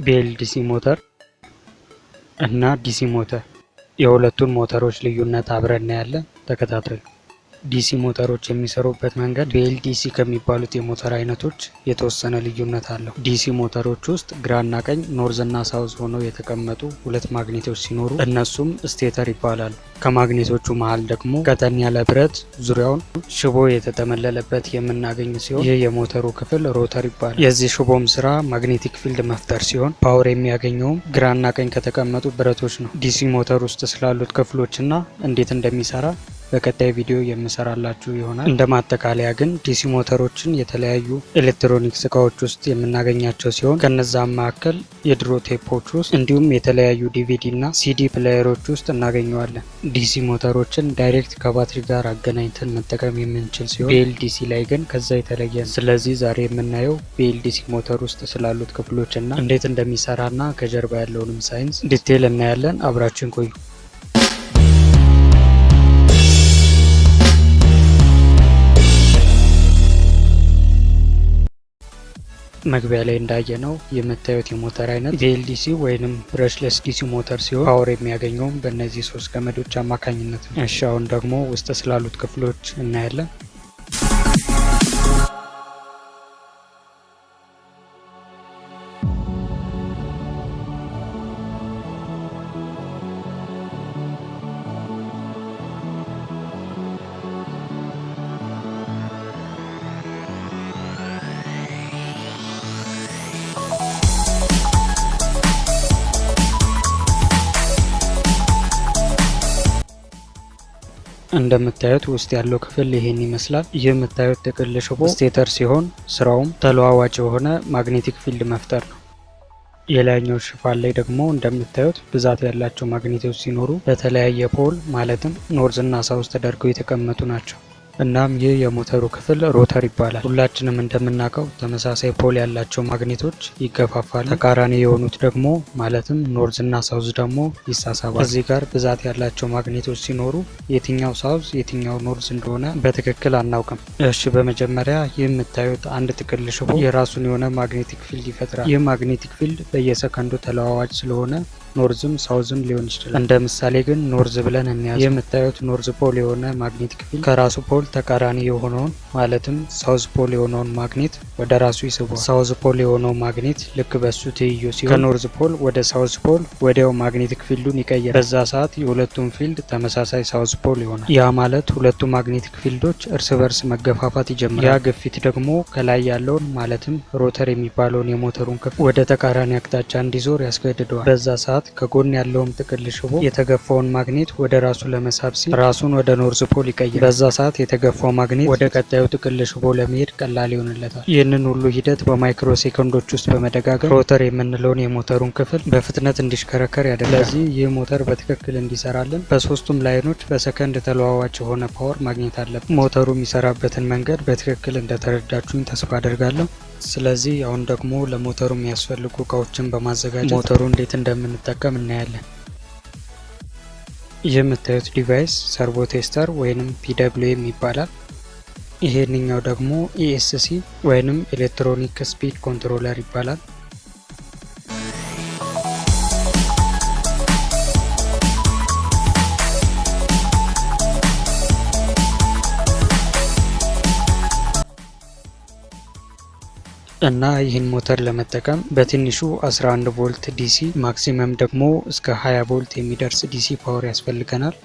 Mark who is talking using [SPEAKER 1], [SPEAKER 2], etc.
[SPEAKER 1] BLDC ሞተር እና ዲሲ ሞተር የሁለቱን ሞተሮች ልዩነት አብረን እናያለን። ተከታተሉ። ዲሲ ሞተሮች የሚሰሩበት መንገድ BLDC ከሚባሉት የሞተር አይነቶች የተወሰነ ልዩነት አለው። ዲሲ ሞተሮች ውስጥ ግራና ቀኝ ኖርዝ እና ሳውዝ ሆነው የተቀመጡ ሁለት ማግኔቶች ሲኖሩ እነሱም ስቴተር ይባላሉ። ከማግኔቶቹ መሃል ደግሞ ቀጠን ያለ ብረት ዙሪያውን ሽቦ የተጠመለለበት የምናገኝ ሲሆን ይህ የሞተሩ ክፍል ሮተር ይባላል። የዚህ ሽቦም ስራ ማግኔቲክ ፊልድ መፍጠር ሲሆን ፓወር የሚያገኘውም ግራና ቀኝ ከተቀመጡ ብረቶች ነው። ዲሲ ሞተር ውስጥ ስላሉት ክፍሎችና እንዴት እንደሚሰራ በቀጣይ ቪዲዮ የምሰራላችሁ ይሆናል። እንደ ማጠቃለያ ግን ዲሲ ሞተሮችን የተለያዩ ኤሌክትሮኒክስ እቃዎች ውስጥ የምናገኛቸው ሲሆን ከነዛም መካከል የድሮ ቴፖች ውስጥ እንዲሁም የተለያዩ ዲቪዲ እና ሲዲ ፕሌየሮች ውስጥ እናገኘዋለን። ዲሲ ሞተሮችን ዳይሬክት ከባትሪ ጋር አገናኝተን መጠቀም የምንችል ሲሆን BLDC ላይ ግን ከዛ የተለየ ነው። ስለዚህ ዛሬ የምናየው BLDC ሞተር ውስጥ ስላሉት ክፍሎች እና እንዴት እንደሚሰራና ከጀርባ ያለውንም ሳይንስ ዲቴል እናያለን። አብራችን ቆዩ። መግቢያ ላይ እንዳየነው የምታዩት የሞተር አይነት BLDC ወይንም ብረሽለስ ዲሲ ሞተር ሲሆን ፓወር የሚያገኘውም በእነዚህ ሶስት ገመዶች አማካኝነት ነው። እሺ አሁን ደግሞ ውስጥ ስላሉት ክፍሎች እናያለን። እንደምታዩት ውስጥ ያለው ክፍል ይሄን ይመስላል። ይህ የምታዩት ጥቅል ሽቦ ስቴተር ሲሆን ስራውም ተለዋዋጭ የሆነ ማግኔቲክ ፊልድ መፍጠር ነው። የላይኛው ሽፋን ላይ ደግሞ እንደምታዩት ብዛት ያላቸው ማግኔቶች ሲኖሩ በተለያየ ፖል ማለትም ኖርዝ እና ሳውዝ ተደርገው የተቀመጡ ናቸው። እናም ይህ የሞተሩ ክፍል ሮተር ይባላል። ሁላችንም እንደምናውቀው ተመሳሳይ ፖል ያላቸው ማግኔቶች ይገፋፋሉ። ተቃራኒ የሆኑት ደግሞ ማለትም ኖርዝ እና ሳውዝ ደግሞ ይሳሳባሉ። እዚህ ጋር ብዛት ያላቸው ማግኔቶች ሲኖሩ የትኛው ሳውዝ የትኛው ኖርዝ እንደሆነ በትክክል አናውቅም። እሺ በመጀመሪያ ይህ የምታዩት አንድ ጥቅል ሽቦ የራሱን የሆነ ማግኔቲክ ፊልድ ይፈጥራል። ይህ ማግኔቲክ ፊልድ በየሰከንዱ ተለዋዋጭ ስለሆነ ኖርዝም ሳውዝም ሊሆን ይችላል። እንደ ምሳሌ ግን ኖርዝ ብለን እንያዝ። የምታዩት ኖርዝ ፖል የሆነ ማግኔቲክ ፊልድ ከራሱ ፖል ተቃራኒ የሆነውን ማለትም ሳውዝ ፖል የሆነውን ማግኔት ወደ ራሱ ይስበዋል። ሳውዝ ፖል የሆነው ማግኔት ልክ በሱ ትይዩ ሲሆን ከኖርዝ ፖል ወደ ሳውዝ ፖል ወዲያው ማግኔቲክ ፊልዱን ይቀይራል። በዛ ሰዓት የሁለቱም ፊልድ ተመሳሳይ ሳውዝ ፖል ይሆናል። ያ ማለት ሁለቱ ማግኔቲክ ፊልዶች እርስ በርስ መገፋፋት ይጀምራል። ያ ግፊት ደግሞ ከላይ ያለውን ማለትም ሮተር የሚባለውን የሞተሩን ክፍል ወደ ተቃራኒ አቅጣጫ እንዲዞር ያስገድደዋል። በዛ ሰዓት ከጎን ያለውን ጥቅል ሽቦ የተገፋውን ማግኔት ወደ ራሱ ለመሳብ ሲል ራሱን ወደ ኖርዝ ፖል ይቀይራል። በዛ ሰዓት የተገፋው ማግኔት ወደ ቀጣዩ ጥቅል ሽቦ ለመሄድ ቀላል ይሆንለታል። ይህንን ሁሉ ሂደት በማይክሮ ሴኮንዶች ውስጥ በመደጋገም ሮተር የምንለውን የሞተሩን ክፍል በፍጥነት እንዲሽከረከር ያደርጋል። ስለዚህ ይህ ሞተር በትክክል እንዲሰራልን በሶስቱም ላይኖች በሰከንድ ተለዋዋጭ የሆነ ፓወር ማግኘት አለብን። ሞተሩ የሚሰራበትን መንገድ በትክክል እንደተረዳችሁኝ ተስፋ አደርጋለሁ። ስለዚህ አሁን ደግሞ ለሞተሩ የሚያስፈልጉ እቃዎችን በማዘጋጀት ሞተሩ እንዴት እንደምንጠቀም እናያለን። ይህ የምታዩት ዲቫይስ ሰርቮ ቴስተር ወይንም PWM ይባላል። ይሄንኛው ደግሞ ESC ወይንም ኤሌክትሮኒክ ስፒድ ኮንትሮለር ይባላል። እና ይህን ሞተር ለመጠቀም በትንሹ 11 ቮልት ዲሲ ማክሲመም ደግሞ እስከ 20 ቮልት የሚደርስ ዲሲ ፓወር ያስፈልገናል።